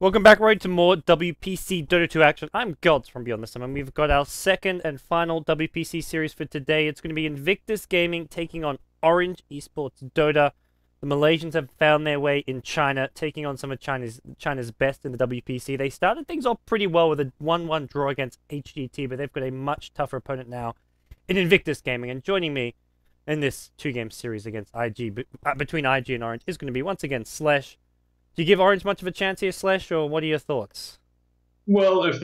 Welcome back, Road, to more WPC Dota 2 action. I'm Gods from Beyond the Summer, and we've got our second and final WPC series for today. It's going to be Invictus Gaming taking on Orange Esports Dota. The Malaysians have found their way in China, taking on some of China's best in the WPC. They started things off pretty well with a 1-1 draw against HGT, but they've got a much tougher opponent now in Invictus Gaming. And joining me in this two-game series against between IG and Orange is going to be, once again, Slash. Do you give Orange much of a chance here, Slash, or what are your thoughts? Well, if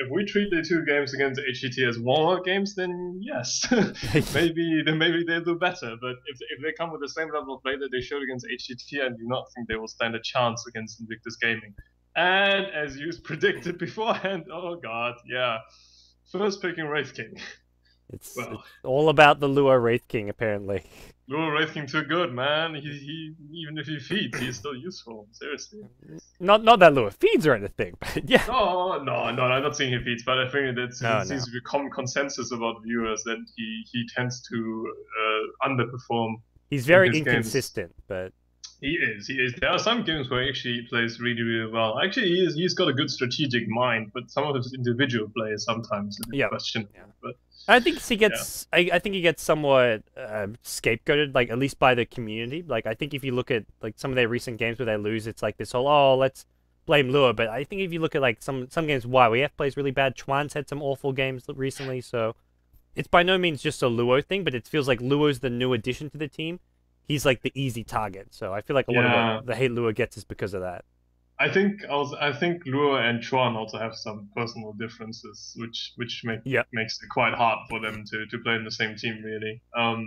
we treat the two games against HGT as warm-up games, then yes, maybe they'll do better. But if they come with the same level of play that they showed against HGT, I do not think they will stand a chance against Invictus Gaming. And as you predicted beforehand, oh god, yeah, first picking Wraith King. It's all about the Lua Wraith King, apparently. Lua Wraith King too good, man. He even if he feeds, he's still useful. Seriously. Not that Lua feeds or anything, but yeah. No, I'm not saying he feeds, but I think that seems to be common consensus about viewers that he tends to underperform. He's very inconsistent, but he is. There are some games where actually he plays really well. Actually, he's got a good strategic mind, but some of his individual play is sometimes a bit questionable. Yeah. But I think he gets. I think he gets somewhat scapegoated, like at least by the community. Like I think if you look at like some of their recent games where they lose, it's like this whole let's blame Lua. But I think if you look at like some games, YWF plays really bad. Chuan's had some awful games recently, so it's by no means just a Luo thing. But it feels like Luo's the new addition to the team. He's like the easy target, so I feel like a lot of the hate Lua gets is because of that. I think Lua and Chuan also have some personal differences, which makes it quite hard for them to play in the same team. Really,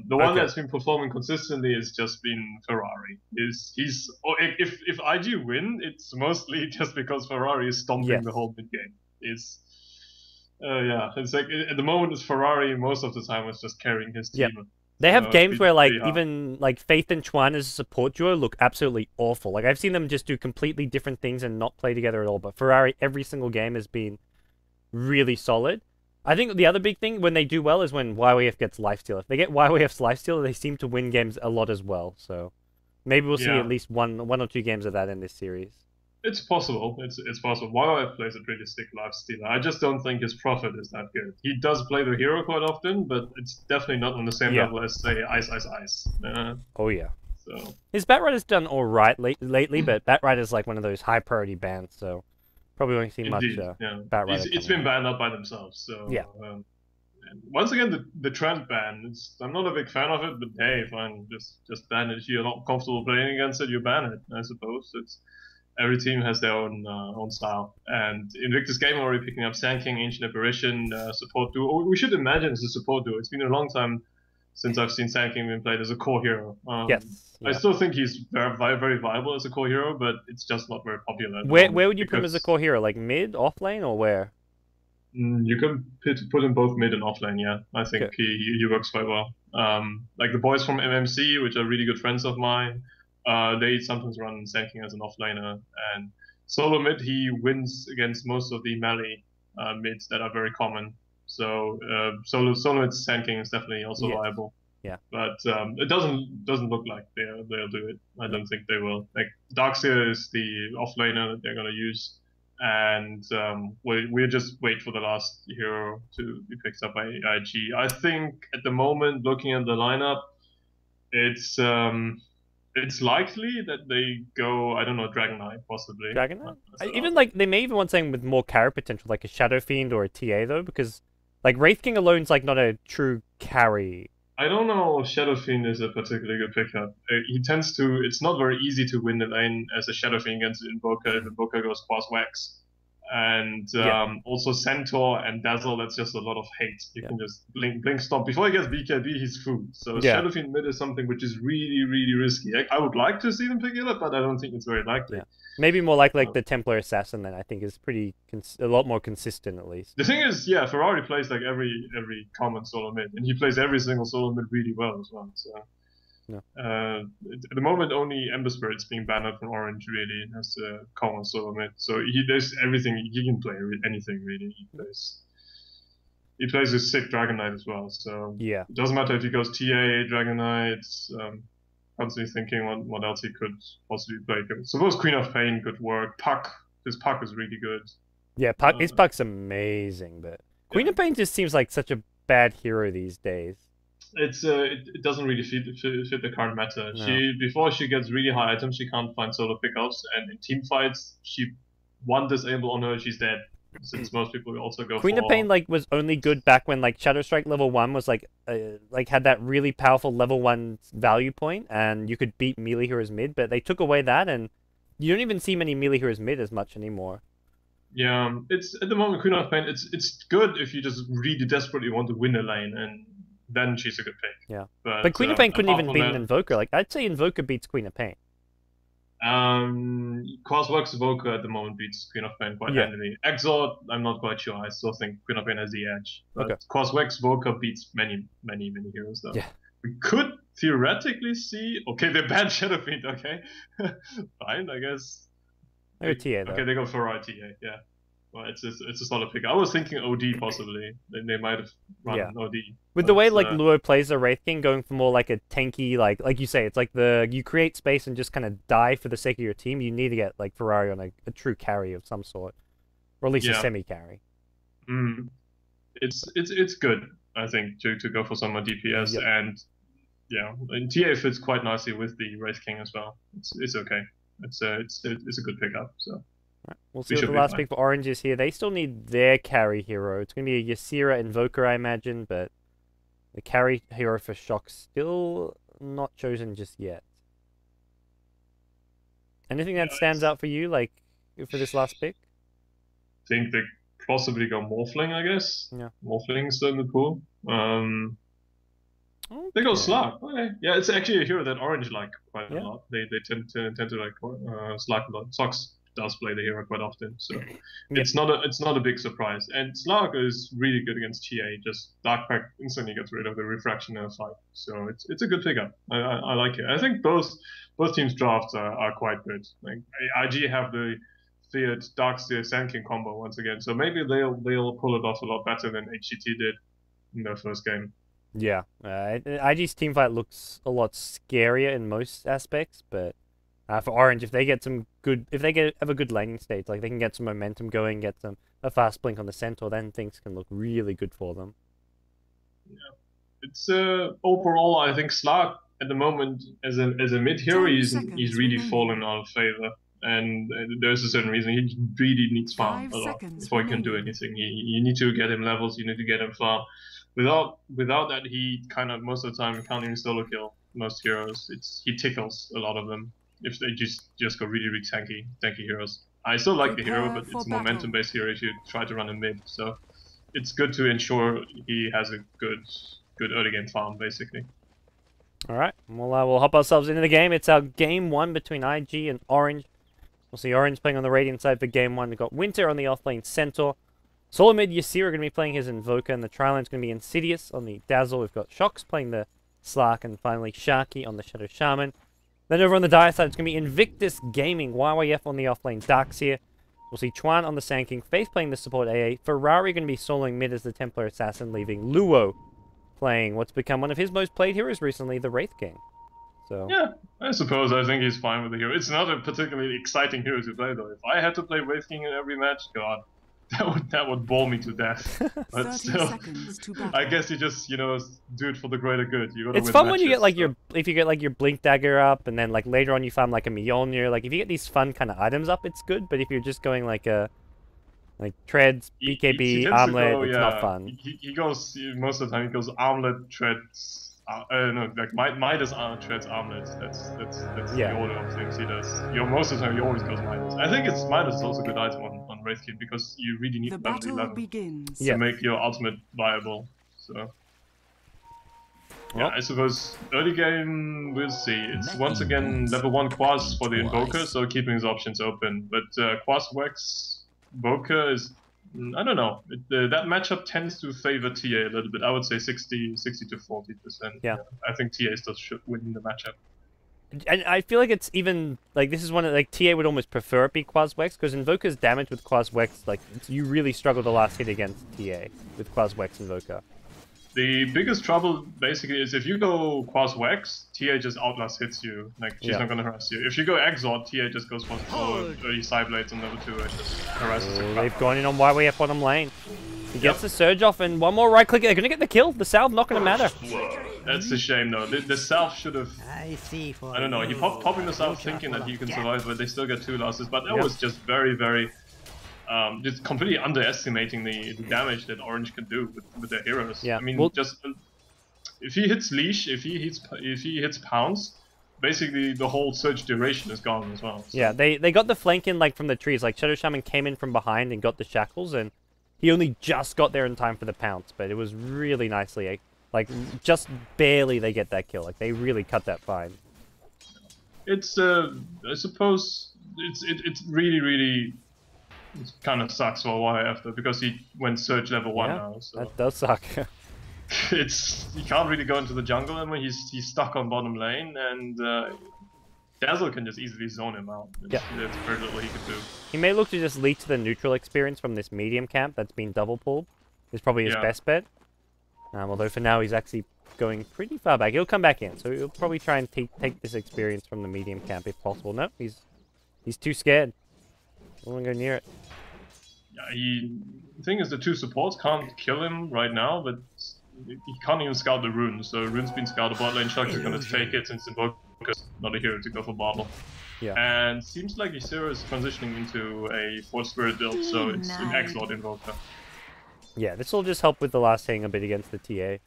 the one that's been performing consistently has just been Ferrari. If IG win, it's mostly just because Ferrari is stomping the whole mid game. It's like at the moment it's Ferrari most of the time is just carrying his team. They have games where, like, even, like, Faith and Chuan as a support duo look absolutely awful. Like, I've seen them just do completely different things and not play together at all. But Ferrari, every single game has been really solid. I think the other big thing when they do well is when YWF gets lifesteal. If they get YWF's lifesteal, they seem to win games a lot as well. So maybe we'll see at least one or two games of that in this series. It's possible. It's possible. YWF plays a pretty sick lifestealer. I just don't think his Prophet is that good. He does play the hero quite often, but it's definitely not on the same level as, say, Ice Ice Ice. Oh yeah. So his Batrider's done all right lately, but Batrider's like one of those high priority bans, so probably won't see much Batrider. It's been banned up by themselves. So and once again, the trend ban. I'm not a big fan of it, but hey, fine, just ban it. If you're not comfortable playing against it, you ban it. I suppose every team has their own style. And Invictus Game already picking up Sand King, Ancient Apparition, support duo. We should imagine it's a support duo. It's been a long time since I've seen Sand King being played as a core hero. I still think he's very, very viable as a core hero, but it's just not very popular. Where would you put him as a core hero? Like mid, off lane, or where? You can put him both mid and off lane, yeah. I think he works quite well. Like the boys from MMC, which are really good friends of mine, they sometimes run Sand King as an offlaner, and solo mid he wins against most of the melee mids that are very common. So solo mid Sand King is definitely also viable. Yeah, but it doesn't look like they'll do it. I don't think they will. Like Darkseer is the offlaner that they're gonna use, and we'll just wait for the last hero to be picked up by IG. I think at the moment, looking at the lineup, it's likely that they go, I don't know, Dragon Knight, possibly. Dragon Knight? Even, like, they may even want something with more carry potential, like a Shadow Fiend or a TA, though, because, like, Wraith King alone's, like, not a true carry. I don't know if Shadow Fiend is a particularly good pickup. He tends to, it's not very easy to win the lane as a Shadow Fiend against Invoker if Invoker goes past Wax. And also Centaur and Dazzle, that's just a lot of hate. You can just blink stomp. Before he gets BKB, he's food. So Shadow Fiend mid is something which is really, really risky. I would like to see them pick it up, but I don't think it's very likely. Maybe more like the Templar Assassin then, I think is a lot more consistent at least. The thing is, Ferrari plays like every common solo mid, and he plays every single solo mid really well as well. So at the moment, only Ember Spirit's being banned out from Orange really as a common solo mid. So there's everything, he can play anything really. He plays a sick Dragon Knight as well. So it doesn't matter if he goes TA, Dragon Knight. Constantly thinking what else he could possibly play. Suppose Queen of Pain could work. Puck his puck is really good. Yeah, his puck's amazing, but Queen of Pain just seems like such a bad hero these days. It doesn't really fit the current meta. No. Before she gets really high items, she can't find solo pickups, and in team fights, she one disable on her, she's dead. Since most people also go Queen of Pain like was only good back when like Shadow Strike level 1 was like had that really powerful level 1 value point, and you could beat melee heroes mid, but they took away that, and you don't even see many melee heroes mid as much anymore. Yeah, it's at the moment Queen of Pain. It's good if you just really desperately want to win a lane, and then she's a good pick. Yeah, but Queen of Pain couldn't even beat an Invoker. Like I'd say Invoker beats Queen of Pain. Crossworks Evoker at the moment beats Queen of Pain quite handily. Exort, I'm not quite sure. I still think Queen of Pain has the edge. But Crossworks Evoker beats many heroes though. Yeah. We could theoretically see. Okay, they banned Shadow Fiend. Okay, fine, I guess. They go TA though. Okay, they go for TA. Yeah. Well, it's a solid pick. I was thinking OD possibly. They might have run OD. With the way like Luo plays the Wraith King, going for more like a tanky, like you say, it's like you create space and just kind of die for the sake of your team. You need to get like Ferrari on a true carry of some sort, or at least a semi carry. It's good, I think, to go for some more DPS, and TA fits quite nicely with the Wraith King as well. It's okay. It's a good pickup. So. Right. We'll see what the last pick for Orange is here. They still need their carry hero. It's going to be a Ysera Invoker, I imagine, but the carry hero for Shock still not chosen just yet. Anything that stands out for you, like, for this last pick? I think they possibly go Morphling, I guess. Yeah. Morphling's still in the pool. They go Slug. Okay. Yeah, it's actually a hero that Orange like quite a lot. They tend to like Slug a lot. Sox does play the hero quite often, so it's not a big surprise. And Slug is really good against TA. Just Dark Pact instantly gets rid of the refraction in a fight, so it's a good pickup. I like it. I think both teams' drafts are quite good. Like IG have the feared Darkseer Sand King combo once again, so maybe they'll pull it off a lot better than HCT did in their first game. Yeah, IG's teamfight looks a lot scarier in most aspects, but for Orange, if they get have a good laning state, like they can get some momentum going, get a fast blink on the centaur, then things can look really good for them. Yeah, it's overall, I think Slug at the moment as a mid hero, he's really fallen out of favor, and there's a certain reason. He really needs farm a lot before he can do anything. You need to get him levels, you need to get him farm. Without that, he kind of most of the time can't even solo kill most heroes. He tickles a lot of them if they just go really tanky heroes. I still like the hero, but it's a momentum based hero if you try to run a mid. So it's good to ensure he has a good early game farm basically. All right, we'll hop ourselves into the game. It's our game 1 between IG and Orange. We'll see Orange playing on the Radiant side for game 1. We've got Winter on the offlane Centaur. Solo mid Ysera going to be playing his Invoker, and the tri-lane's going to be Insidious on the Dazzle. We've got Shocks playing the Slark, and finally Sharky on the Shadow Shaman. Then over on the Dire side, it's going to be Invictus Gaming, YYF on the offlane Darkseer. We'll see Chuan on the Sand King, Faith playing the support AA. Ferrari going to be soloing mid as the Templar Assassin, leaving Luo playing what's become one of his most played heroes recently, the Wraith King. So yeah, I suppose I think he's fine with the hero. It's not a particularly exciting hero to play though. If I had to play Wraith King in every match, God, that would bore me to death. But still, I guess you just do it for the greater good. It's fun when you get like if you get like your Blink Dagger up, and then like later on you farm like a Mjolnir. Like if you get these fun kind of items up, it's good. But if you're just going like treads, BKB, armlet, it's not fun. He goes most of the time. He goes armlet, treads. No, like Midas treads armlet. That's the order of things he does. Most of the time he always goes Midas. I think Midas is also a good item on Wraith King because you really need level 11 to make your ultimate viable. So yeah, I suppose early game we'll see. It's once again level 1 Quas for the Invoker, so keeping his options open. But Quas Wax Invoker is, I don't know. That matchup tends to favor TA a little bit. I would say 60 to 40%. Yeah. I think TA still should win the matchup. And I feel like it's even like this is one of TA would almost prefer it be Quaswex, because Invoker's damage with Quaswex, like you really struggle the last hit against TA with Quaswex Invoker. The biggest trouble basically is if you go Quas Wax, TA just outlast hits you. Like she's not gonna harass you. If you go Exort, TA just goes for early side blades on level 2 and just harasses the crap. They've gone in on YWF bottom lane. He gets the surge off and one more right click. They're gonna get the kill. The salve not gonna matter. That's a shame though. The salve should have. I don't know. He popping the salve thinking that he can survive, but they still get 2 losses. But that was just very. Just completely underestimating the damage that Orange can do with their heroes. Yeah. I mean, just if he hits leash, if he hits pounce, basically the whole surge duration is gone as well. So. Yeah, they got the flank in like from the trees. Like Shadow Shaman came in from behind and got the shackles, and he only just got there in time for the pounce. But it was really nicely, like just barely they get that kill. Like they really cut that fine. It's I suppose it's really. It kind of sucks for YF though, because he went Surge level 1 now. So. That does suck. He can't really go into the jungle anymore. He's stuck on bottom lane, and Dazzle can just easily zone him out. There's very little he could do. He may look to just lead to the neutral experience from this medium camp that's been double pulled. Is probably his best bet. Although for now he's actually going pretty far back. He'll come back in, so he'll probably try and take this experience from the medium camp if possible. No, he's too scared. I won't go near it. Yeah, the thing is the 2 supports can't kill him right now, but he can't even scout the runes. So rune's been scouted bot lane. Shark is gonna take it since Invoker's not a hero to go for bottle. Yeah. And seems like Ysera is transitioning into a Force Spirit build, so it's an X-Lord Invoker. Yeah, this will just help with the last hitting a bit against the TA.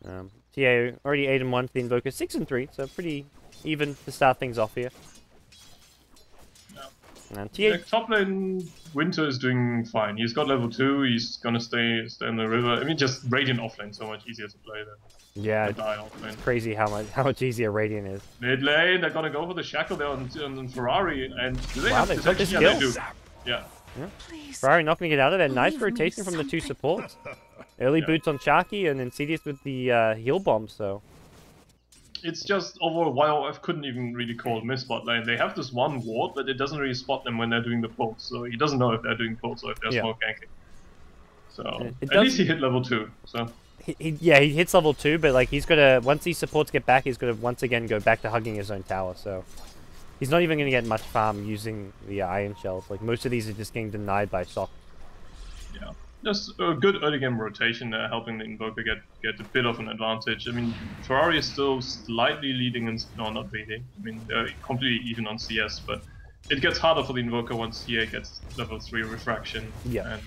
TA already 8-1 for the Invoker, 6-3, so pretty even to start things off here. Yeah, top lane Winter is doing fine. He's got level 2. He's gonna stay in the river. I mean, just Radiant offlane so much easier to play than it's crazy how much easier Radiant is. Mid lane, they're gonna go for the shackle there on Ferrari, and do they have got this kill? kill. They do. Yeah. Ferrari not gonna get out of there. Nice rotation from the 2 supports. Early boots on Sharky and Insidious with the heal bomb. So. It's just overall YOF couldn't even really call miss bot lane. They have this one ward, but it doesn't really spot them when they're doing the pulse. So he doesn't know if they're doing pulse or if they're smoke ganking. So at least he hit level 2. So he hits level 2, but like he's gotta once these supports get back, he's gonna once again go back to hugging his own tower. So he's not even gonna get much farm using the iron shells. Like most of these are just getting denied by Sock. Yeah. Just a good early game rotation there, helping the Invoker get a bit of an advantage. I mean, Ferrari is still slightly leading, no, not leading. I mean, they're completely even on CS, but it gets harder for the Invoker once CA gets level 3 refraction. Yeah. And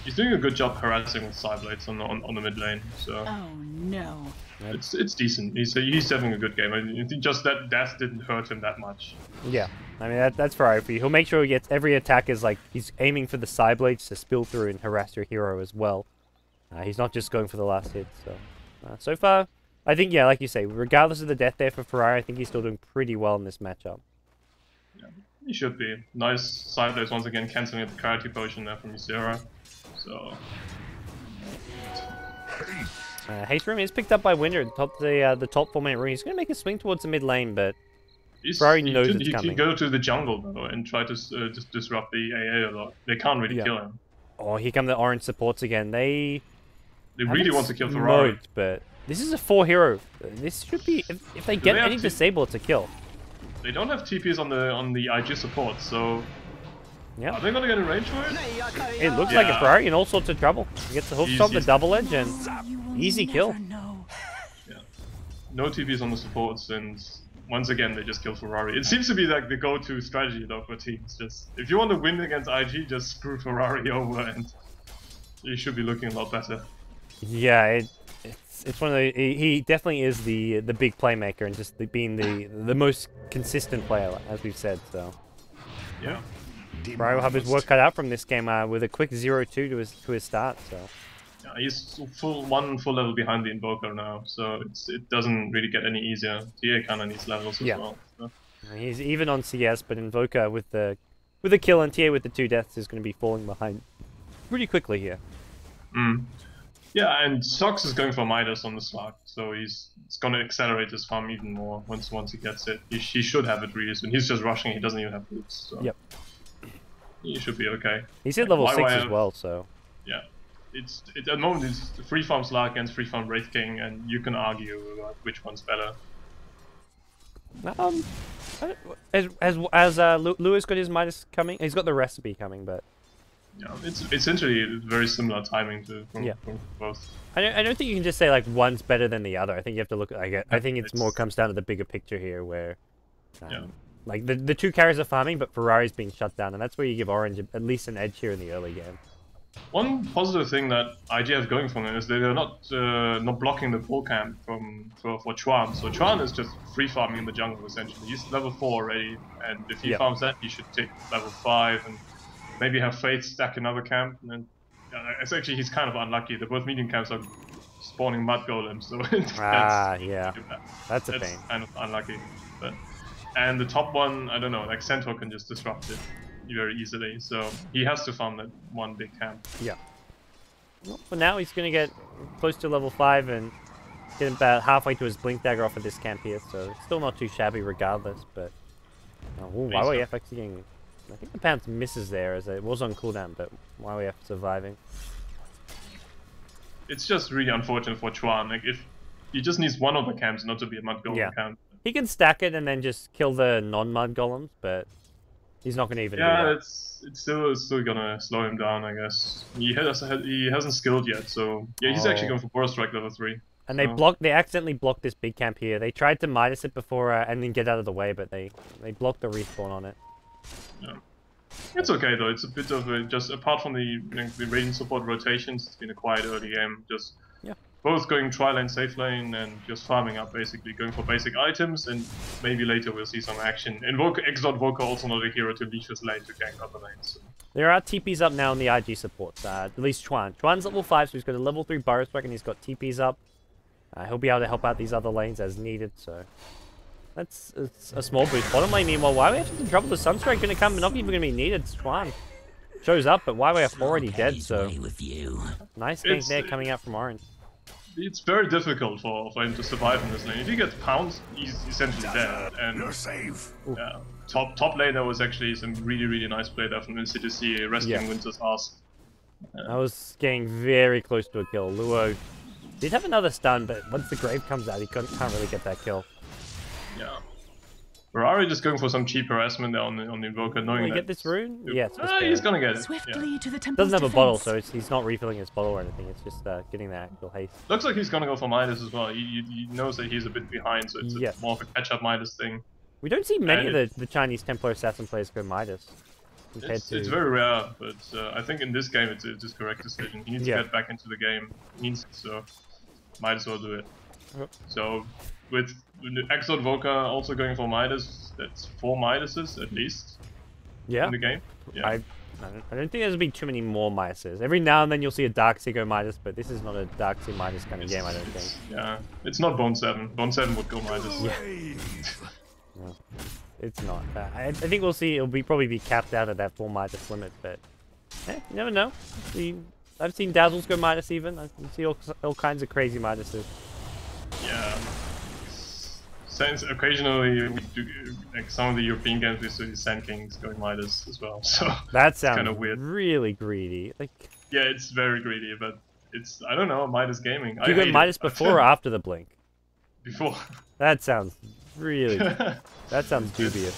he's doing a good job harassing with Sideblades on the mid lane. So. Oh no. It's decent. He's having a good game. I think just that death didn't hurt him that much. Yeah, I mean that's Ferrari for you. He'll make sure he gets every attack is like he's aiming for the side blades to spill through and harass your hero as well. He's not just going for the last hit. So so far, I think like you say, regardless of the death there for Ferrari, I think he's still doing pretty well in this matchup. Yeah, he should be. Nice side blades once again, cancelling the clarity potion there from Ysera. So. Haste Room is picked up by Winder at the top 4-minute room. He's going to make a swing towards the mid lane, but Ferrari knows it's coming. He can go to the jungle though and try to just disrupt the AA a lot. They can't really kill him. Oh, here come the orange supports again. They really want to kill Ferrari. But this is a 4-hero. This should be if they get any disable, it's a kill. They don't have TPs on the IG support, so. Yeah. Are they gonna get a range for it? It looks like a Ferrari in all sorts of trouble. He gets the hook stop, the double edge, and easy kill. Yeah. No TPs on the supports, and once again they just kill Ferrari. It seems to be like the go-to strategy though for teams. Just if you want to win against IG, just screw Ferrari over, and you should be looking a lot better. Yeah, it's one of the he definitely is the big playmaker and just being the most consistent player, as we've said. So yeah. Ferrari will have his work cut out from this game with a quick 0-2 to his start. So yeah, he's one full level behind the Invoker now, so it doesn't really get any easier. TA kind of needs levels as well. So. He's even on CS, but Invoker with the kill and TA with the 2 deaths is going to be falling behind pretty quickly here. Yeah, and Sox is going for Midas on the slug, so it's going to accelerate his farm even more once he gets it. He should have it really soon. He's just rushing. He doesn't even have boots. So. Yep. He should be okay. He's at level 6 as well, so... Yeah. at the moment it's free farm Slark against free farm Wraith King, and you can argue about which one's better. Lewis got his Midas coming. He's got the recipe coming, but yeah, it's essentially very similar timing from both. I don't think you can just say like one's better than the other. I think you have to look. I think it's more comes down to the bigger picture here, where like the two carriers are farming, but Ferrari's being shut down, and that's where you give Orange at least an edge here in the early game. One positive thing that IG have going for them is that they're not blocking the pull camp for Chuan. So Chuan is just free farming in the jungle essentially. He's level 4 already, and if he farms that, he should take level 5 and maybe have Faith stack another camp. And then it's actually he's kind of unlucky. The both medium camps are spawning mud golems, so that's a pain. Kind of unlucky. And the top one, I don't know, like Centaur can just disrupt it very easily, so he has to farm that one big camp. Yeah. Well, for now, he's going to get close to level 5 and get about halfway to his Blink Dagger off of this camp here, so it's still not too shabby regardless, but... YYF actually getting... I think the Pounce misses there, as it was on cooldown, but YYF surviving. It's just really unfortunate for Chuan. Like, if he just needs one of the camps not to be a Mud Golem camp. He can stack it and then just kill the non-Mud Golems, but... He's not going to even do that. It's still gonna slow him down, I guess. He hasn't skilled yet, so yeah, he's actually going for Boros Strike level 3. And they accidentally blocked this big camp here. They tried to Midas it before and then get out of the way, but they blocked the respawn on it. Yeah. It's okay though. It's a bit of just apart from the Radiant support rotations, it's been a quiet early game. Just both going tri lane, safe lane, and just farming up basically, going for basic items, and maybe later we'll see some action. And Exot Voka also not a hero to leash his lane to gank other lanes. So. There are TPs up now in the IG supports, at least Chuan. Chuan's level 5, so he's got a level 3 Burrow Strike and he's got TPs up. He'll be able to help out these other lanes as needed, so... It's a small boost. Bottom lane, meanwhile, YYF in trouble. The Sunstrike going to come, but not even going to be needed. Chuan shows up, but YYF already dead, so... Nice gank there coming out from Orange. It's very difficult for him to survive in this lane. If he gets pounced, he's essentially dead. And you're safe. Yeah, top lane, there was actually some really nice play there from NCTC, rescuing Winter's ass. I was getting very close to a kill. Luo did have another stun, but once the Grave comes out, he can't really get that kill. Yeah. Ferrari just going for some cheap harassment there on the Invoker, knowing that... Will he get this rune? Yes. He's gonna get it. Swiftly to the temple's doesn't have a bottle, so he's not refilling his bottle or anything. It's just getting that actual haste. Looks like he's gonna go for Midas as well. He knows that he's a bit behind, so it's more of a catch-up Midas thing. We don't see many of the Chinese Templar Assassin players go Midas. It's very rare, but I think in this game it's his correct decision. He needs to get back into the game. So might as well do it. So with Exot Voka also going for Midas, that's 4 Midases at least in the game. Yeah. I don't think there's been too many more Midases. Every now and then you'll see a Darkseid go Midas, but this is not a Darkseid Midas kind of game, I don't think. Yeah, it's not Bone 7. Bone 7 would go Midas. Yeah. No, it's not. I think we'll see. It'll probably be capped out at that 4 Midas limit, but you never know. I've seen Dazzles go Midas even. I see all kinds of crazy Midases. Yeah. Since occasionally we do, like some of the European games we see Sand Kings going Midas as well, so that sounds kind of weird. Really greedy. Like yeah, it's very greedy, but it's I don't know, Midas gaming. Do you go Midas before or after the blink? Before. That sounds really that sounds dubious.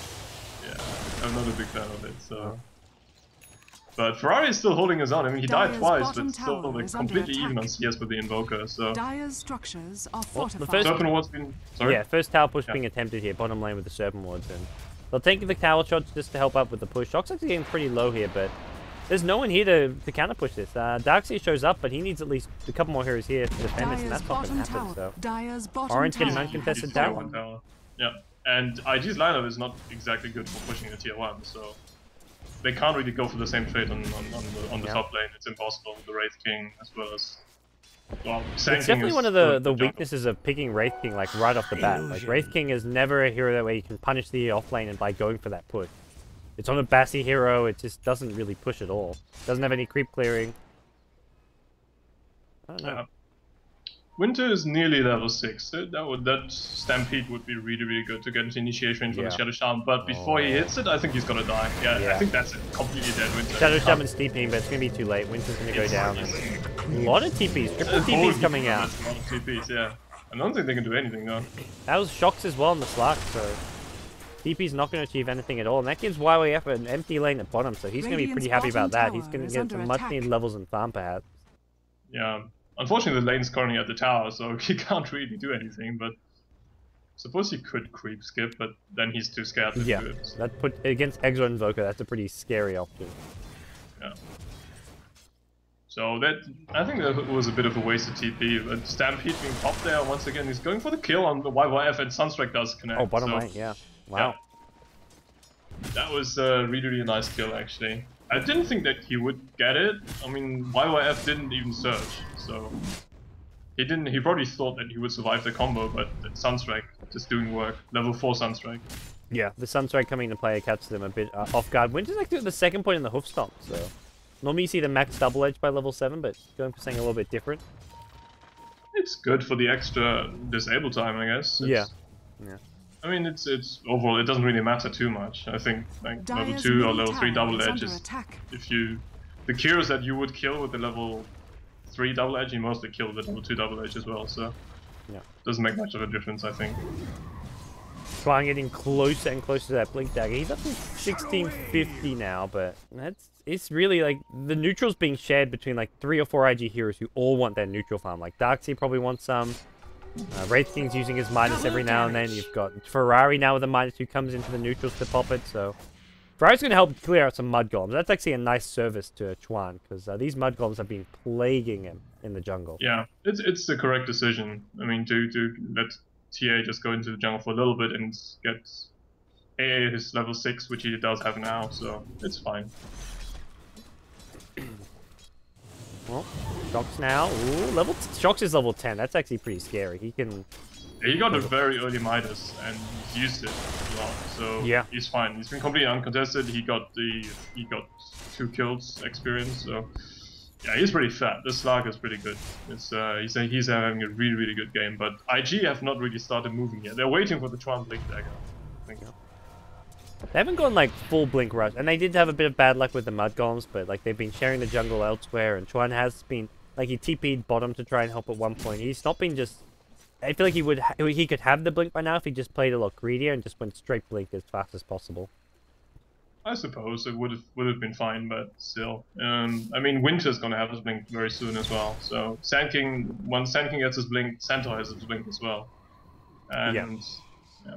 Yeah, I'm not a big fan of it, so but Ferrari is still holding his own. I mean, he died twice, but still like, completely even on CS with the Invoker. So Dire's structures are fortified. The Serpent Ward's been first tower push being attempted here, bottom lane with the Serpent Wards, and they'll take the tower shots just to help up with the push. Shock's actually getting pretty low here, but there's no one here to counter push this. Darkseid shows up, but he needs at least a couple more heroes here to defend this, and that's not going to happen. So Orange getting an uncontested tower. Yeah, and IG's lineup is not exactly good for pushing a tier 1, so they can't really go for the same trade on the top lane. It's impossible with the Wraith King as well as. Well, it's definitely one of the weaknesses of picking Wraith King like right off the bat. Like Wraith King is never a hero that way you can punish the off lane and by going for that push. It's on a Bassi hero. It just doesn't really push at all. Doesn't have any creep clearing. I don't know. Winter is nearly level 6. That Stampede would be really, really good to get into initiation range for the Shadow Shaman. But before he hits it, I think he's gonna die. Yeah, I think that's it. Completely dead, Winter. Shadow Shaman's TPing, but it's gonna be too late. Winter's gonna go down. And a lot of TPs. Triple TPs coming out. A lot of TPs, yeah. I don't think they can do anything though. That was Shocks as well in the Slack, so TP's not going to achieve anything at all, and that gives YYF an empty lane at bottom, so he's going to be pretty happy about that. He's going to get some much-needed levels in farm, perhaps. Yeah, unfortunately the lane's currently at the tower, so he can't really do anything, but suppose he could creep skip, but then he's too scared to do it. So. That put against Exo Invoker, that's a pretty scary option. Yeah. So that, I think that was a bit of a waste of TP, but Stampede being popped there once again, he's going for the kill on the YYF, and Sunstrike does connect. Oh, bottom lane, yeah. Wow. Yeah. That was a really, really nice kill, actually. I didn't think that he would get it. I mean, YYF didn't even search, so he didn't. He probably thought that he would survive the combo, but Sunstrike just doing work. Level 4 Sunstrike. Yeah, the Sunstrike coming into play catches them a bit off guard. Winter's actually at the second point in the hoof stomp, so normally you see the max double edge by level 7, but going for something a little bit different. It's good for the extra disable time, I guess. Yeah. I mean, it's overall it doesn't really matter too much. I think like level 2 or level 3 double edge is if you the cures that you would kill with the level 3 double edge, you mostly kill the level 2 double edge as well. So yeah, doesn't make much of a difference, I think. Trying getting closer and closer to that blink dagger. He's up to 1650 now, but it's really like the neutral's being shared between like 3 or 4 IG heroes who all want their neutral farm. Like Darkseid probably wants some. Wraith King's using his Midas every now and then. You've got Ferrari now with a Midas who comes into the neutrals to pop it. So Ferrari's going to help clear out some Mud Golems. That's actually a nice service to Chuan, because these Mud Golems have been plaguing him in the jungle. Yeah, it's the correct decision. I mean, to let TA just go into the jungle for a little bit and get AA his level 6, which he does have now, so it's fine. Well, Shocks now. Ooh, Shocks is level 10. That's actually pretty scary. He can... Yeah, he got a very early Midas, and he's used it a lot, so yeah, he's fine. He's been completely uncontested. He got 2 kills experience, so yeah, he's pretty fat. This Slark is pretty good. He's having a really, really good game, but IG have not really started moving yet. They're waiting for the Chuan Blink Dagger, I think. They haven't gone like full Blink Rush, and they did have a bit of bad luck with the Mud Golems, but like they've been sharing the jungle elsewhere, and Chuan has been, like, he TP'd bottom to try and help at one point. He's not been just... I feel like he could have the Blink by now if he just played a lot greedier and just went straight Blink as fast as possible. I suppose it would have been fine, but still. I mean, Winter's gonna have his Blink very soon as well. So Sand King, once Sand King gets his Blink, Centaur has his Blink as well. And yeah.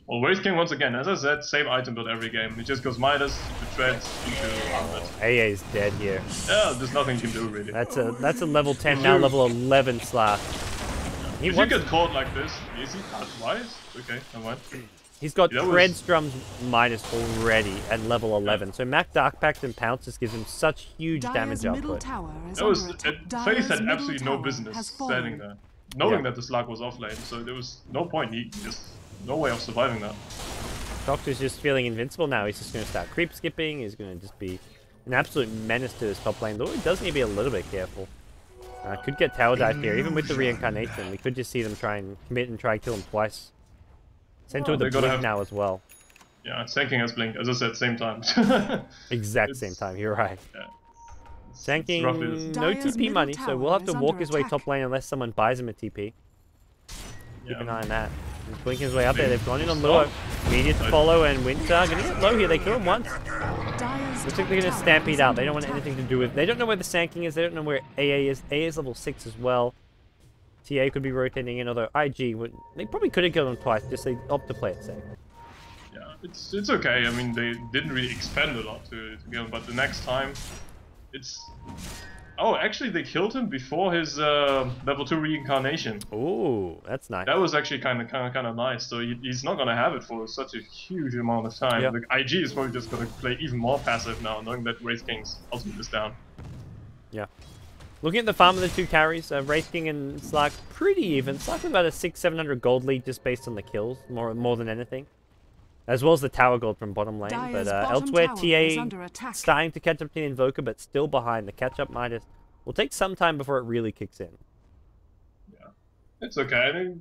Well, Wraith King once again, as I said, same item build every game. It just goes Midas to Treads into Armlet. AA is dead here. Yeah, there's nothing you can do really. That's a level 10 now, level 11 Slash. If you get caught like this, is he wise? Okay, never mind. He's got Treadstrum's Midas already at level 11, so Mac Dark Pact and Pounce just gives him fact damage output. Faith had absolutely no business standing there, knowing that the Slug was off lane, so there was no point. He just no way of surviving that. Doctor's just feeling invincible now. He's just going to start creep skipping. He's going to just be an absolute menace to his top lane, though he does need to be a little bit careful. Could get tower dive here, even with the reincarnation. We could just see them try and commit and try and kill him twice. Centaur with the blink now as well. Yeah, Sand King has blink, as I said, same time. Exact same time, you're right. Yeah. Sand King, no TP money, so we'll have to walk his way top lane unless someone buys him a TP. Keep an eye on that. He's blinking his way up there. They've gone in on Lure. Immediate to follow, and Winter gonna get low here. They kill him once. Looks like they're gonna stampede out. They don't want anything to do with. They don't know where the Sand King is. They don't know where AA is. AA is level 6 as well. TA could be rotating in, although IG would. They probably could have killed him twice. Just they opt to play it safe. Yeah, it's okay. I mean, they didn't really expend a lot to kill him, but the next time, it's. Oh, actually, they killed him before his level 2 reincarnation. Ooh, that's nice. That was actually kind of nice. So he's not gonna have it for such a huge amount of time. Yeah. Like IG is probably just gonna play even more passive now, knowing that Wraith King's ultimate is down. Yeah. Looking at the farm of the 2 carries, Wraith King and Slark pretty even. Slark with about a 600-700 gold lead just based on the kills, more than anything. As well as the tower gold from bottom lane. But elsewhere, TA starting to catch up to the Invoker, but still behind. The catch-up Midas will take some time before it really kicks in. Yeah, It's okay. I think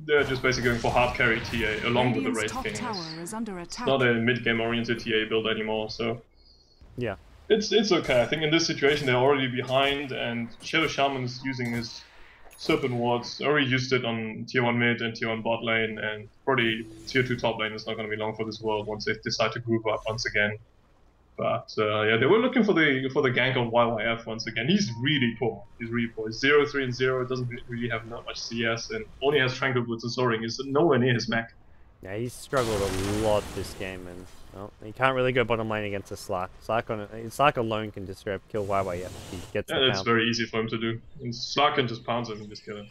they're just basically going for hard carry TA along with the Wraith King. It's not a mid-game oriented TA build anymore, so yeah, it's okay. I think in this situation they're already behind, and Shadow Shaman is using his Serpent Wards. Already used it on tier 1 mid and tier 1 bot lane, and probably tier 2 top lane is not going to be long for this world once they decide to group up once again. But yeah, they were looking for the gank on YYF once again. He's really poor. He's 0-3 and 0. Doesn't really have not much CS, and only has Tranquil Boots and Soaring. He's nowhere near his mech. Yeah, he's struggled a lot this game, and well, he can't really go bottom lane against a Slark. Slark alone can just straight up kill YYF if he gets the pound. It's very easy for him to do. And Slark can just pounce him and just kill him.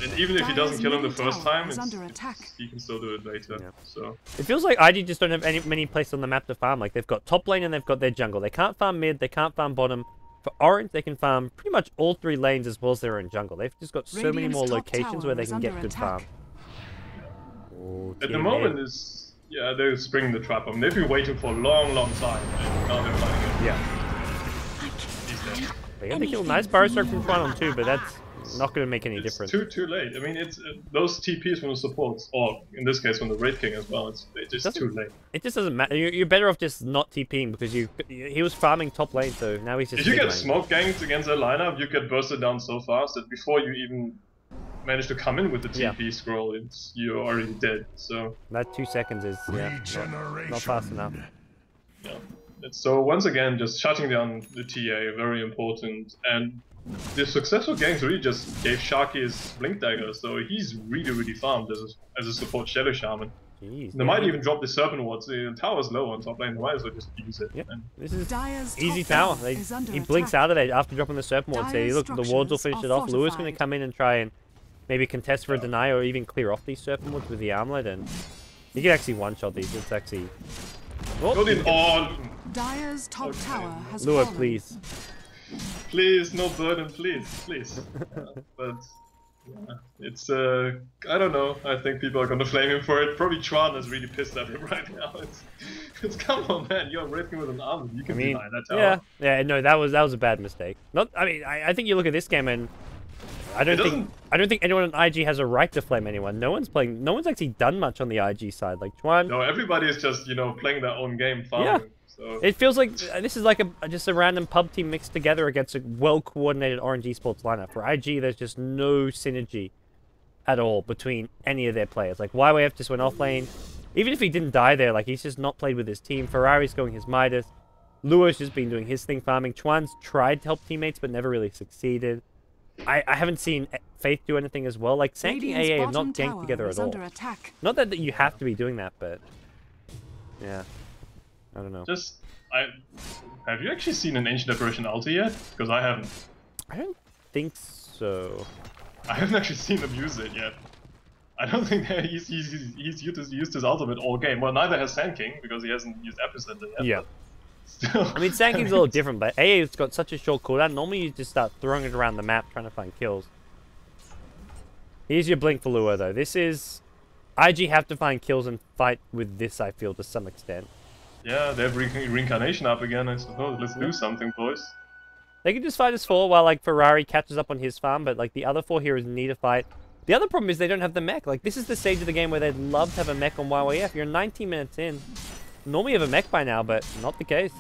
And even if he doesn't kill him the first time, he can still do it later. Yeah. So it feels like IG just don't have many places on the map to farm. Like, they've got top lane and they've got their jungle. They can't farm mid, they can't farm bottom. For Orange, they can farm pretty much all 3 lanes as well as their own jungle. They've just got so many more locations where they can get good farm. Oh, at the moment, they're springing the trap on. They've been waiting for a long time, and now they're finding it. Yeah. He's dead. They got the kill. Nice Burrow Stroke from Twan on 2, but that's not going to make any difference. Too late. I mean, it's those TPs from the supports, or in this case from the Wraith King as well. It's just too late. It just doesn't matter. You're better off just not TPing because he was farming top lane, so now he's just. If you get smoke ganked against a lineup, you get bursted down so fast that before you even manage to come in with the TP scroll, you're already dead. So that 2 seconds is not fast enough. Yeah. So once again, just shutting down the TA, very important, and the successful games really just gave Sharky his Blink Dagger, so he's really farmed as a support Shadow Shaman. Jeez, they might even drop the Serpent Wards. The tower's low on top lane, they might as well just use it. Yep. This is easy tower. He blinks out of there after dropping the Serpent Wards. Hey, look, the wards will finish it off. Lewis going to come in and try and maybe contest for a deny or even clear off these Serpent Wards with the Armlet, and he can actually one-shot these. It's actually... Oh, Dire's top tower has Lure, fallen. please. Please, no burden, please. But yeah, it's I don't know. I think people are gonna flame him for it. Probably Tron is really pissed at him right now. It's come on, man. You're wrecking with an arm. You can deny that tower. Yeah. No, that was a bad mistake. I think you look at this game and I don't think anyone on IG has a right to flame anyone. No one's actually done much on the IG side. Like Twan. No, everybody is just playing their own game, farming. Yeah. So. It feels like this is like just a random pub team mixed together against a well-coordinated Orange Esports lineup. For IG, there's just no synergy at all between any of their players. Like YYF just went off lane. Even if he didn't die there, like he's just not played with his team. Ferrari's going his Midas. Luo's just been doing his thing farming. Twan's tried to help teammates but never really succeeded. I haven't seen Faith do anything as well. Like Sanky and AA have not ganked together at all. Not that you have to be doing that, but yeah. I don't know. Have you actually seen an Ancient Apparition ulti yet? Because I haven't. I don't think so. I haven't actually seen him use it yet. I don't think that he's used his ultimate all game. Well, neither has Sand King because he hasn't used Epicenter yet. Yeah. Still, I mean, Sand King's a little different, but AA's got such a short cooldown. Normally, you just start throwing it around the map trying to find kills. Here's your blink for Lua, though. This is IG have to find kills and fight with this. I feel to some extent. Yeah, they have reincarnation up again, I suppose. Let's do something, boys. They can just fight as 4 while, like, Ferrari catches up on his farm, but, like, the other 4 heroes need a fight. The other problem is they don't have the mech. Like, this is the stage of the game where they'd love to have a mech on YYF. You're 19 minutes in. Normally you have a mech by now, but not the case.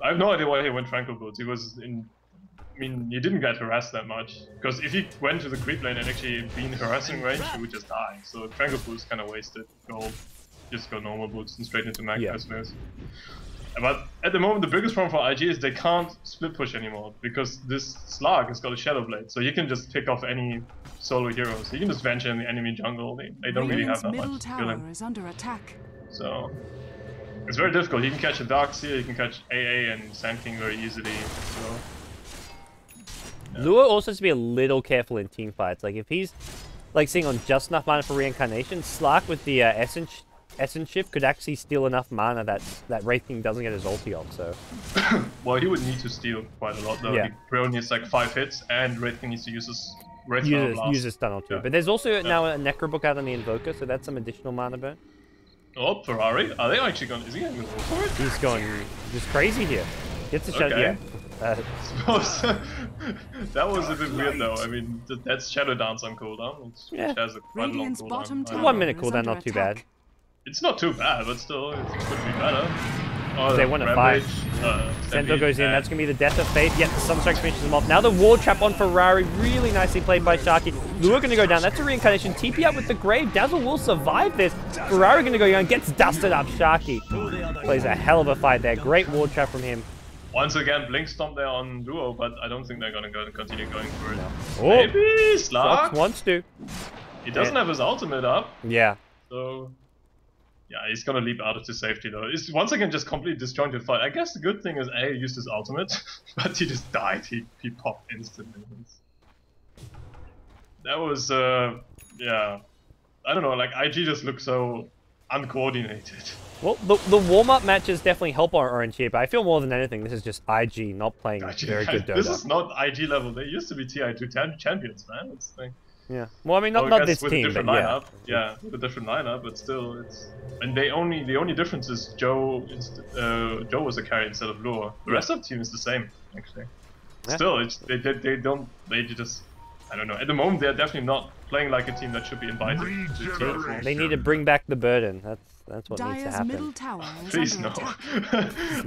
I have no idea why he went Tranquil Boots. He was in... I mean, he didn't get harassed that much. Because if he went to the creep lane and actually be in harassing range, he would just die. So Tranquil Boots kind of wasted gold. Just go normal boots and straight into mech, I suppose. But at the moment, the biggest problem for IG is they can't split push anymore because this Slark has got a Shadow Blade, so you can just pick off any solo heroes. You can just venture in the enemy jungle. They don't really have that much to kill him. So it's very difficult. You can catch a Darkseer, you can catch AA and Sand King very easily. So yeah. Lua also has to be a little careful in team fights. Like if he's like seeing on just enough mana for reincarnation, Slark with the Essence Shift could actually steal enough mana that Wraith King doesn't get his ulti off, so... Well, he would need to steal quite a lot, though. Yeah. He probably needs like 5 hits, and Wraith King needs to use his use his stun ult too. But there's also now a Necro book out on the Invoker, so that's some additional mana burn. Oh, Ferrari? Are they actually going... Is he going to go for it? He's going just crazy here. Gets a shot, yeah. Suppose that was a bit weird though. I mean, that's Shadow Dance on cooldown, which has a quite long Radiant's bottom cooldown. tower 1 minute is cooldown, under not too bad. attack. It's not too bad, but still, it could be better. Oh, They won at 5. Sento goes in, that's going to be the death of Faith. Yet the Sunstrike finishes him off. Now the ward trap on Ferrari, really nicely played by Sharky. Lua going to go down, that's a reincarnation. TP out with the Grave, Dazzle will survive this. Ferrari going to go down, gets dusted up. Sharky plays a hell of a fight there. Great ward trap from him. Once again, Blink Stomp there on Duo, but I don't think they're going to continue going for it. Oh, Maybe Slark wants to. He doesn't have his ultimate up. Yeah. So, yeah, he's gonna leap out into safety though. It's once again just completely disjointed fight. I guess the good thing is A used his ultimate, but he just died. He popped instantly. That was yeah. I don't know, like IG just looks so uncoordinated. Well, the warm-up matches definitely help our Orange here, but I feel more than anything this is just IG not playing very good Dota. This is not IG level. They used to be TI2 champions, man. It's like, yeah. Well, I mean, not this with team, a different but lineup. Yeah, with a different lineup, but still, it's. And the only difference is Joe was a carry instead of Lure. The rest of the team is the same, actually. Yeah. Still, they just. I don't know. At the moment, they're definitely not playing like a team that should be invited to team. They need to bring back the burden. That's what needs to happen. Middle tower is Please under no. attack.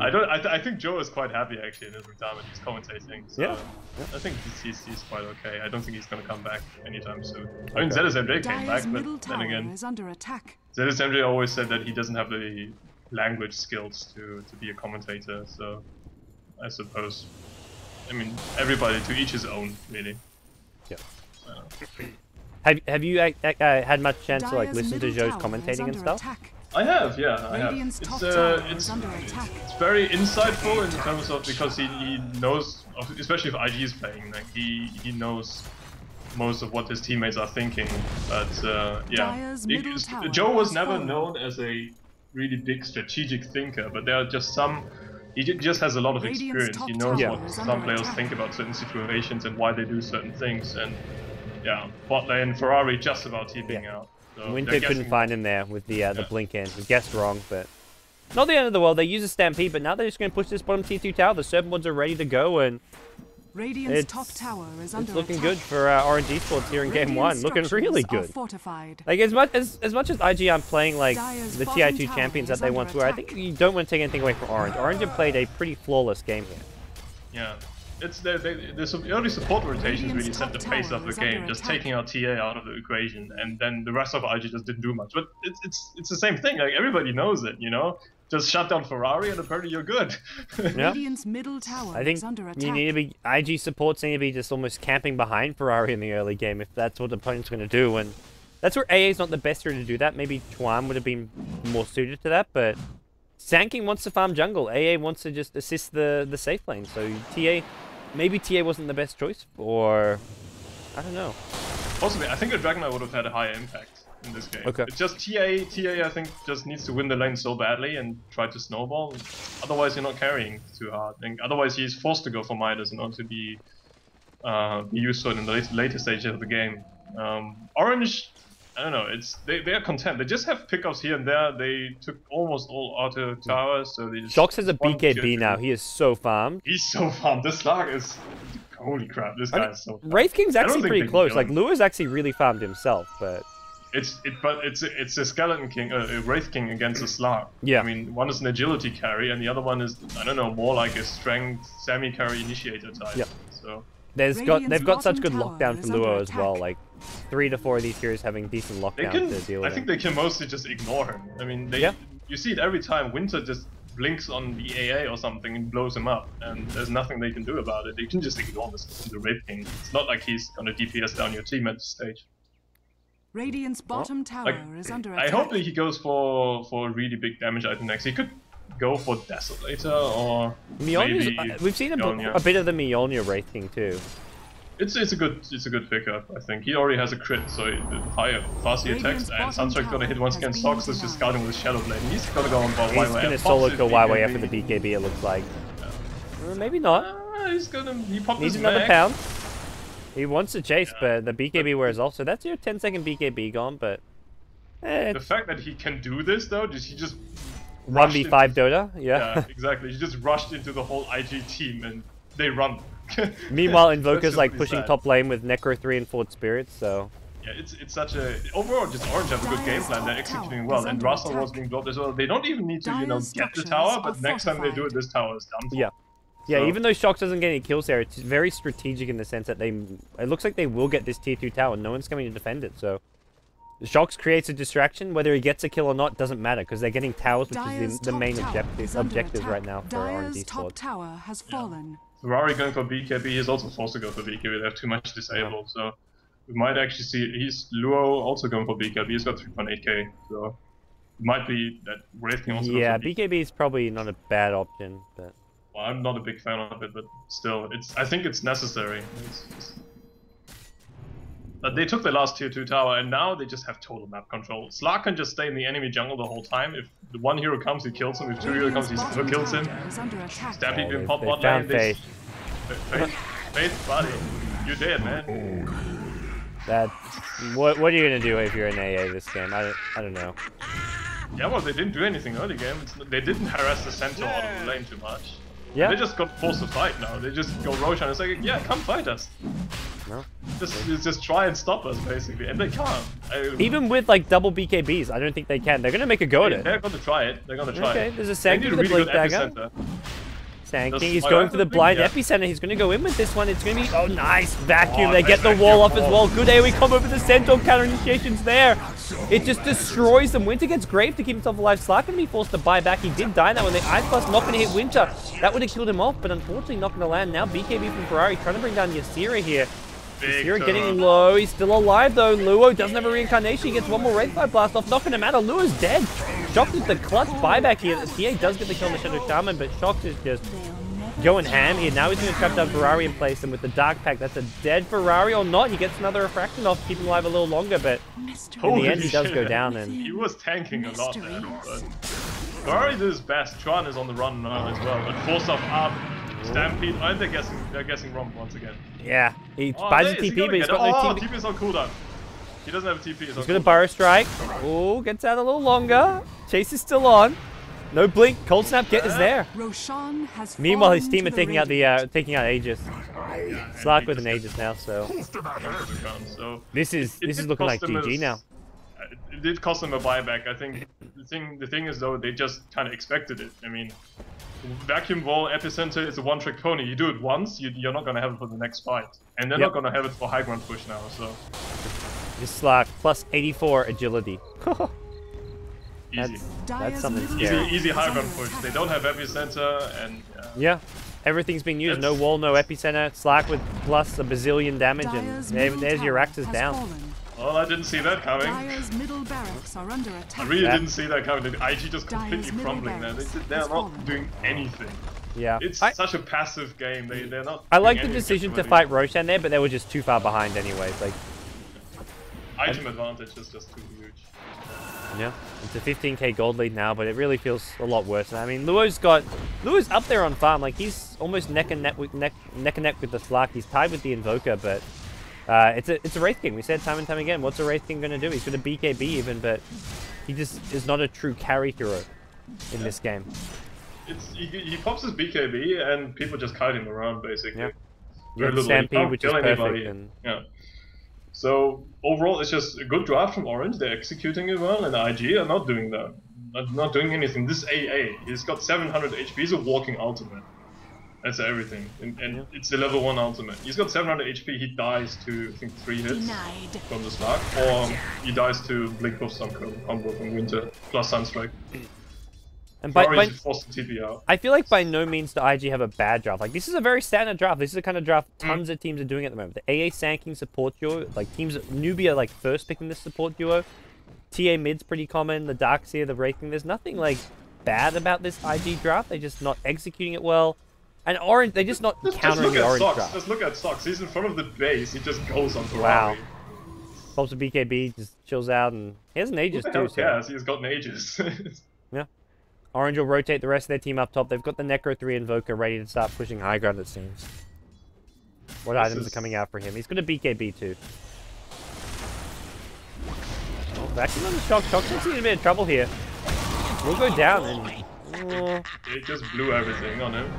I think Joe is quite happy actually in his retirement. He's commentating. So Yeah. I think he's quite okay. I don't think he's gonna come back anytime soon. I mean, ZSMJ came back, Dire's middle but then tower again, is under attack. ZSMJ always said that he doesn't have the language skills to be a commentator. So I suppose, I mean, everybody to each his own, really. Yeah. Have you had much chance to like listen to Joe's commentating and stuff? Attack. I have, yeah, I have. Radiant's It's top tower it's is under attack. it's very insightful in terms of because he knows, especially if IG is playing, like he knows most of what his teammates are thinking. But yeah, Dire's middle tower Joe was has never fallen. known as a really big strategic thinker, but there are just some. He just has a lot of Radiant's experience. top He knows tower what is some under players attack. think about certain situations and why they do certain things. And yeah, bot lane Ferrari just about TPing out. So Winter they're couldn't guessing- find him there with the blink in. He guessed wrong, but not the end of the world. They use a Stampede, but now they're just going to push this bottom T2 tower. The Serpent Woods are ready to go, and Radiant's top tower is under it's looking attack. good for Orange Esports here in Game 1. Looking really Structures are good. Fortified. Like as much as IG aren't playing like Dire's the bottom TI2 tower champions that is they under once were, I attack. think you don't want to take anything away from Orange. Orange have played a pretty flawless game here. Yeah, it's the early support rotations really set the pace of the game, just taking out TA out of the equation, and then the rest of IG just didn't do much. But it's the same thing. Like everybody knows it, you know. Just shut down Ferrari, and apparently you're good. Yeah. Radiant's middle tower I think is under attack. you need to be IG supports need to be just almost camping behind Ferrari in the early game if that's what the opponent's going to do, and that's where AA is not the best hero to do that. Maybe Chuan would have been more suited to that, but Sanking wants to farm jungle. AA wants to just assist the safe lane. So maybe TA wasn't the best choice, or I don't know. Possibly, I think a Dragon Knight would have had a higher impact in this game. Okay. It's just TA I think just needs to win the lane so badly and try to snowball. Otherwise, you're not carrying too hard. And otherwise, he's forced to go for Midas in order to be useful in the later stages of the game. Orange, I don't know. They are content. They just have pickups here and there. They took almost all auto towers, so they just. Shox has a one BKB tier now. two. He is so farmed. He's so farmed. This Lark is. Holy crap! This guy is so. Farmed. Wraith King's I don't actually think pretty they can close. kill Like him. Lua's actually really farmed himself, but It's a Skeleton King, a Wraith King against a Slark. Yeah. I mean, one is an agility carry, and the other one is, I don't know, more like a strength semi-carry initiator type. Yeah. So they've Radiant's got such bottom good tower lockdown is for under Lua as well. attack. Like 3 to 4 of these heroes having decent they lockdown can. to deal I with. think they can mostly just ignore him. I mean, Yeah. you see it every time. Winter just blinks on the AA or something and blows him up, and there's nothing they can do about it. They can just ignore the Wraith King. It's not like he's gonna DPS down your team at this stage. Radiant's bottom tower Like, is under I attack. hope that he goes for really big damage item next. He could go for Desolator or Mjolnir's, maybe we've seen Mjolnir. a bit of the Mjolnir Wraith King too. It's a good pickup. I think he already has a crit, so higher, faster attacks, Radiant's and bottom Sunstrike's gonna hit once tower again. has Sox been is just denied. scouting with Shadow Blade. He's gonna go on He's going to solo kill YY for the BKB, it looks like. Or maybe not. He popped Needs his another mech. pound. He wants to chase, Yeah. but the BKB wears off, so that's your 10-second BKB gone, but... The fact that he can do this though, he just 1v5 Dota, yeah, yeah. exactly. He just rushed into the whole IG team and they run. Meanwhile, Invoker's just like pretty pushing sad. top lane with Necro 3 and Fort Spirits, so... Yeah, it's such a... Overall, just Orange have a good game plan. They're executing well. And Russell was being dropped as well. They don't even need to, you know, get the tower, but next time they do it, this tower is done for. Yeah. Yeah, So- even though Shox doesn't get any kills there, it's very strategic in the sense that they... It looks like they will get this tier 2 tower. No one's coming to defend it, so... Shox creates a distraction. Whether he gets a kill or not doesn't matter, because they're getting towers, which is the main objective right now for Orange Dire's top Esports. tower has fallen. Ferrari going for BKB, he's also forced to go for BKB. They have too much disabled, so we might actually see. He's Luo also going for BKB. He's got 3.8k, so it might be that Wraith can also. Yeah, go for BKB is probably not a bad option, but... Well, I'm not a big fan of it, but still, I think it's necessary. But they took the last tier 2 tower, and now they just have total map control. Slark can just stay in the enemy jungle the whole time. If the one hero comes, he kills him. If two heroes comes, he still kills him. Stampede can pop bot lane. Faith. Faith, buddy, you're dead, man. That... What are you gonna do if you're an AA this game? I don't know. Yeah, well, they didn't do anything early game. They didn't harass the center out of the lane too much. Yeah. They just got forced to fight now. They just go Roshan and say, yeah, come fight us. No. Just try and stop us, basically. And they can't. Even with like double BKBs, I don't think they can. They're gonna make a go at it. They're going to try it. They're going to try it. Okay, there's a They need Sanking a with the really Blink good Dagger. epicenter. Sanking, That's he's my going for the other blind thing, yeah. epicenter. He's gonna go in with this one. It's gonna be... Oh, nice! Vacuum. Oh, They get the nice wall vacuum off as wall. well. Good AoE combo with the Centaur counter initiations there. It just destroys them. Winter gets Grave to keep himself alive. Slark gonna be forced to buy back. He did die that one. The Ice Blast not gonna hit Winter. That would have killed him off, but unfortunately not gonna land. Now BKB from Ferrari trying to bring down Ysera here. Big Ysera turn. getting low. He's still alive though. Luo doesn't have a reincarnation. He gets one more Wraith Fire Blast off. Not gonna matter. Luo's dead. Shox with the clutch buyback here. The TA does get the kill on the Shadow Shaman, but Shox is just going ham here. Now he's going to trap down Ferrari in place, and with the Dark Pack, that's a dead Ferrari or not. He gets another refraction off, keep him alive a little longer, but in the end, he does go down. And He was tanking a lot there, but Ferrari did his best. Tron is on the run now as well, but force off up. Stampede, and they're guessing wrong once again. yeah, he Oh, buys a is he TP, gonna but he's get got no it? TP. TP is on cooldown. He doesn't have a TP. He's going to Burrow Strike. Oh, gets out a little longer. Chase is still on. No blink. Cold Snap get is there. Roshan has Meanwhile, his fallen team to are taking out Radiant. taking out Aegis. Slark with an Aegis now, so So this is looking like GG now. It did cost them a buyback. I think the thing is though they just kind of expected it. I mean, vacuum wall epicenter is a one-trick pony. You do it once, you're not gonna have it for the next fight, and they're Yep. not gonna have it for high ground push now. So This Slark plus 84 agility. easy, That's something Dire's scary. easy high ground push. They don't have epicenter, and Yeah, everything's been used. No wall, no epicenter. Slark with plus a bazillion damage, and Dire's middle there's your tower axes has down. fallen. well, I didn't see that coming. Dire's middle barracks are under I attack. really Yeah. didn't see that coming. The IG just Dire's completely middle crumbling there. barracks They're has not fallen. doing anything. Yeah, It's such a passive game. They're not. I like doing the anything decision to really. fight Roshan there, but they were just too far behind anyways. Like, Item advantage is just too huge. yeah, it's a 15k gold lead now, but it really feels a lot worse. I mean, Luo's up there on farm. Like, he's almost neck and neck with the Slark. He's tied with the Invoker, but it's a Wraith King. We said time and time again, what's a Wraith King going to do? He's going to BKB even, but he just is not a true carry hero in this game. He pops his BKB and people just kite him around basically. Yeah. You Very have little. He Stampede, can't which is kill perfect. anybody. And Yeah. So overall, it's just a good draft from Orange. They're executing it well, and IG are not doing that. Not doing anything. This AA, he's got 700 HP. He's a walking ultimate. That's everything, and it's a level 1 ultimate. He's got 700 HP. He dies to I think 3 hits from the Slark, or he dies to Blink of some combo from Winter plus Sunstrike. And Ferrari's forced to TP out. I feel like by no means do IG have a bad draft. Like, this is a very standard draft. This is the kind of draft tons of teams are doing at the moment. The AA Sanking support duo, like teams, Newbie are like first picking this support duo. TA mid's pretty common. The Darkseer, the Wraithing. There's nothing like bad about this IG draft. They're just not executing it well. And Orange, they're just not countering the Orange draft. Just look at Socks. He's in front of the base. He just goes on Wow. Ferrari. Pops a BKB, just chills out, and he has an Aegis Who the hell too. So. cares? He's got Aegis. Yeah. Orange will rotate the rest of their team up top. They've got the Necro 3 Invoker ready to start pushing high ground, it seems. What items are coming out for him? He's got a BKB too. Oh, vacuum on the Shock. Shock's in a bit of trouble here. We'll go down and... He just blew everything on him.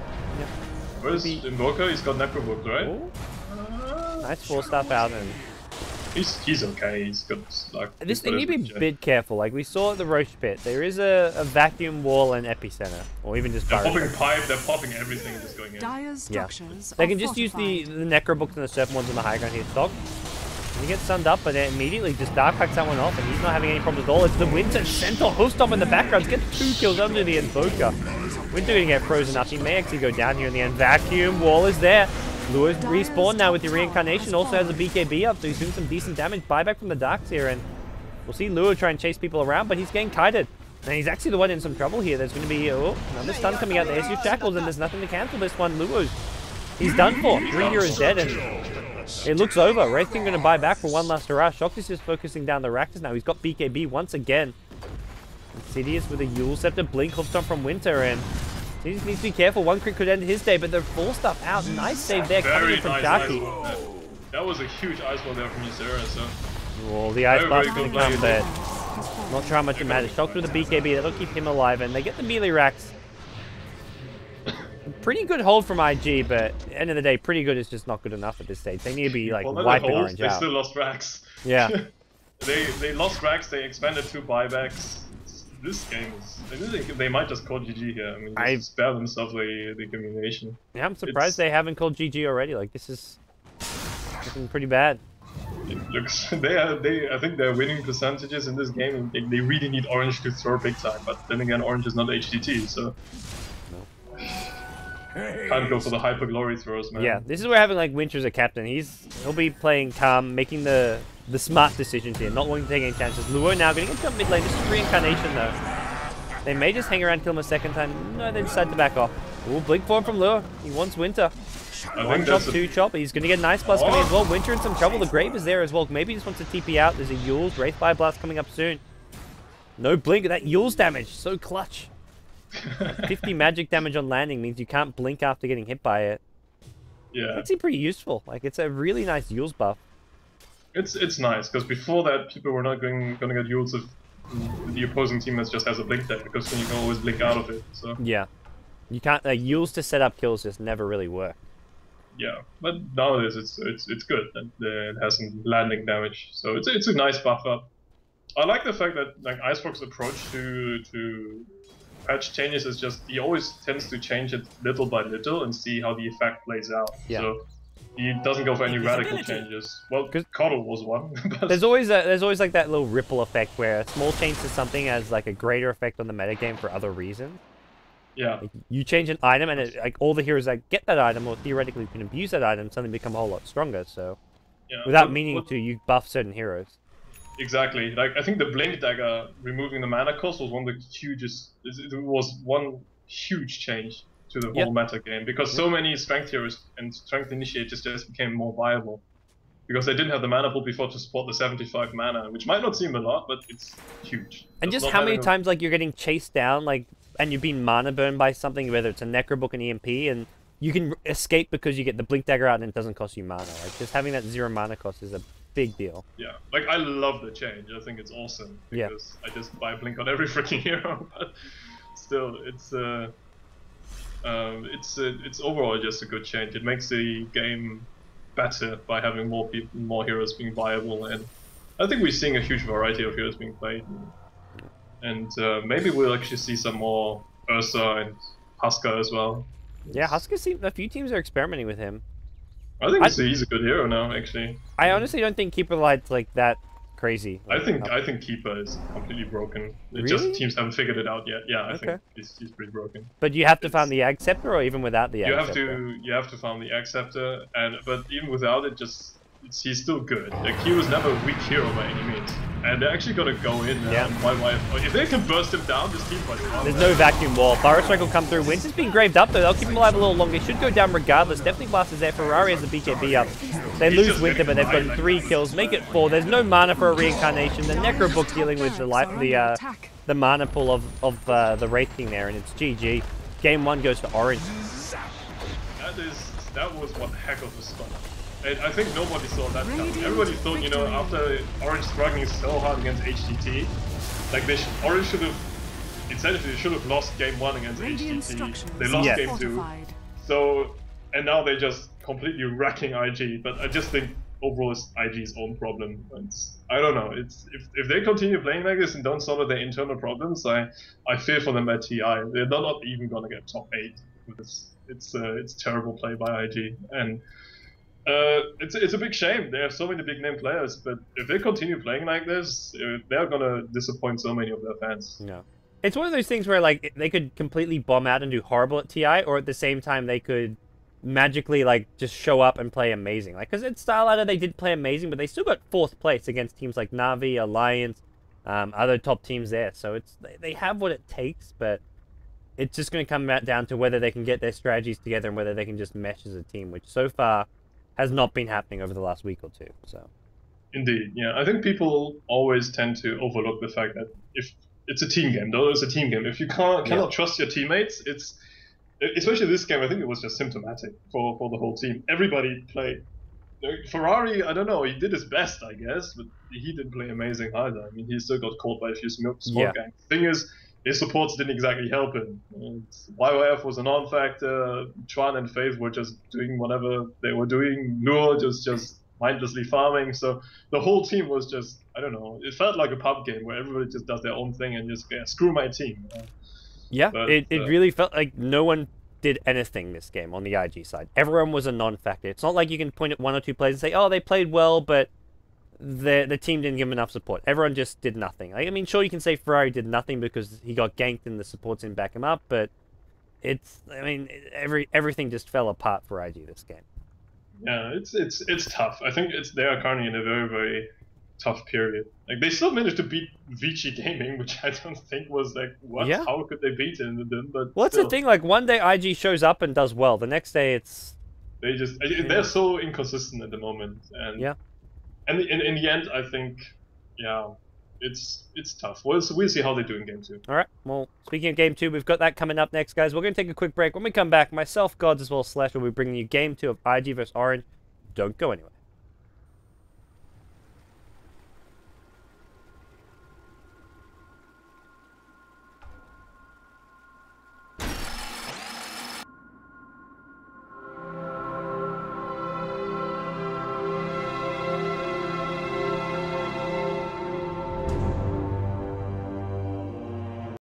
Where's Invoker? He's got Necrobook, right? Nice 4-staff out, and he's okay. He's got like. This thing, you need to be a bit careful. Like we saw at the Roche pit, there is a vacuum wall and epicenter, or even just. They're popping pipe. They're popping everything just going in. Dire's structures They can just use the Necrobooks and the Serpent ones on the high ground here, stock. And he gets stunned up, but then immediately just Dark Hacks that one off, and he's not having any problems at all. It's the Winter Centaur host up in the background. Gets 2 kills under the Invoker. Winter gonna get frozen up. He may actually go down here in the end. Vacuum wall is there. Lua's respawned now with the reincarnation. Also has a BKB up, so he's doing some decent damage. Buyback from the Darks here, and we'll see Lua try and chase people around, but he's getting kited. And he's actually the one in some trouble here. There's going to be another stun coming out. There's your shackles, and there's nothing to cancel this one. Lua's, he's done for. 3 heroes dead, and it looks over. Wraith King going to buy back for one last hurrah. Shox is just focusing down the Rakdos now. He's got BKB once again. Insidious with a Yule Scepter. Blink Hoofstomp from Winter, and he just needs to be careful. One crit could end his day, but they're 4-stuff out. Nice save there coming in from Jackie. That was a huge ice ball there from Ysera, so. Well, the ice blast going to come there. Not sure how much it matters. Shocked with the BKB, that'll keep him alive, and they get the melee racks. Pretty good hold from IG, but at the end of the day, pretty good is just not good enough at this stage. They need to be like wiping Orange out. They still lost racks. Yeah. they lost racks, they expanded 2 buybacks. This game is... I think they might just call GG here. I mean, just spare themselves the combination. Yeah, I'm surprised they haven't called GG already. Like, this is looking pretty bad. It looks... I think their winning percentages in this game, they really need Orange to throw big time. But then again, Orange is not HDT, so... Can't go for the hyper glory throws, man. Yeah, this is where having like Winter as a captain, he'll be playing calm, making the smart decisions here, not wanting to take any chances. Luo now going to get jump mid lane. This is reincarnation though. They may just hang around, kill him a second time. No, they decide to back off. Ooh, blink form from Luo. He wants Winter. One chop, 2 chop. He's going to get a nice blast coming as well. Winter in some trouble. The Grave is there as well. Maybe he just wants to TP out. There's a Yule's Wraith Fire Blast coming up soon. No blink. That Yule's damage. So clutch. 50 magic damage on landing means you can't blink after getting hit by it. Yeah. It's actually pretty useful. Like, it's a really nice Yule's buff. It's nice, because before that, people were not going to get Yule's if the opposing team just has a blink deck, because then you can always blink out of it. So yeah. You can't... Yule's to set up kills just never really work. Yeah, but nowadays it's good that it has some landing damage, so it's a nice buff up. I like the fact that like Icebox's approach to patch changes is just he always tends to change it little by little and see how the effect plays out. Yeah. So he doesn't go for any radical changes. Well, Coddle was one. there's always like that little ripple effect where a small change to something has like a greater effect on the metagame for other reasons. Yeah. Like, you change an item and it, like all the heroes that get that item or theoretically can abuse that item suddenly become a whole lot stronger. So yeah, without meaning to, you buff certain heroes. Exactly. Like I think the Blink Dagger removing the mana cost was one of the hugest. It was one huge change to the whole meta game because so many strength heroes and strength initiators just became more viable because they didn't have the mana pool before to support the 75 mana, which might not seem a lot, but it's huge. And just how many times like you're getting chased down, like, and you've been mana burned by something, whether it's a Necrobook, an EMP, and you can escape because you get the Blink Dagger out and it doesn't cost you mana. Like just having that 0 mana cost is a big deal. Yeah, like I love the change. I think it's awesome because I just buy Blink on every freaking hero. But still, it's overall just a good change. It makes the game better by having more people, more heroes being viable, and I think we're seeing a huge variety of heroes being played. And maybe we'll actually see some more Ursa and Husker as well. Yeah, Husker seems a few teams are experimenting with him. I think he's a good hero now, actually. I honestly don't think Keeper Light's like that crazy. I think Keeper is completely broken. It just teams haven't figured it out yet. Yeah, I think he's pretty broken. But you have to farm the Ag Scepter, or even without the Ag Scepter? You have to farm the Ag Scepter, but even without it, he's still good. Like he was never a weak hero by any means. And they're actually gonna go in if they can burst him down, this team might run. There's no vacuum wall. Burrow Strike will come through. Winter's being graved up though. They'll keep him alive a little longer. He should go down regardless. Definitely Blast is there. Ferrari has the BKB up. They lose Winter, but they've got 3 kills. Make it 4. There's no mana for a reincarnation. The Necrobook dealing with the mana pool of the Wraith King there, and it's GG. Game 1 goes to Orange. That was one heck of a start. And I think nobody saw that coming. Everybody thought, after Orange struggling so hard against HTT, like Orange should have, instead they should have lost game 1 against HTT. They lost game 2. So and now they're just completely wrecking IG. But I just think overall it's IG's own problem. I don't know. It's if they continue playing like this and don't solve their internal problems, I fear for them at TI. They're not even gonna get top 8 with this. It's terrible play by IG, and it's a big shame. They have so many big name players, but if they continue playing like this, they're gonna disappoint so many of their fans. Yeah. It's one of those things where, like, they could completely bomb out and do horrible at TI, or at the same time they could magically, like, just show up and play amazing. Like, because at Style Ladder they did play amazing, but they still got 4th place against teams like Na'Vi, Alliance, other top teams there. So they have what it takes, but it's just going to come down to whether they can get their strategies together and whether they can just mesh as a team, which so far has not been happening over the last week or two. So. Indeed, yeah. I think people always tend to overlook the fact that if it's a team game, though it's a team game. If you cannot trust your teammates, it's especially this game. I think it was just symptomatic for the whole team. Everybody played. Ferrari, I don't know. He did his best, I guess, but he didn't play amazing either. I mean, he still got caught by a few smoke gangs. The thing is, his supports didn't exactly help him. YYF was a non-factor. Chuan and Faith were just doing whatever they were doing. Nur just mindlessly farming. So the whole team was just, I don't know, it felt like a pub game where everybody just does their own thing and just screw my team. Yeah, but, it really felt like no one did anything this game on the IG side. Everyone was a non-factor. It's not like you can point at 1 or 2 players and say, oh, they played well, but the team didn't give him enough support. Everyone just did nothing. I mean, sure, you can say Ferrari did nothing because he got ganked and the supports didn't back him up, but I mean, everything just fell apart for IG this game. Yeah, it's tough. I think they are currently in a very, very tough period. Like, they still managed to beat Vici Gaming, which I don't think was like, what? Yeah. How could they beat them? But well, that's the thing. Like, one day IG shows up and does well. The next day, they're so inconsistent at the moment. And yeah. And in the end, I think, yeah, it's tough. We'll see how they do in Game 2. All right. Well, speaking of Game 2, we've got that coming up next, guys. We're going to take a quick break. When we come back, myself, Gods, as well as Slash will be bringing you Game 2 of IG vs Orange. Don't go anywhere.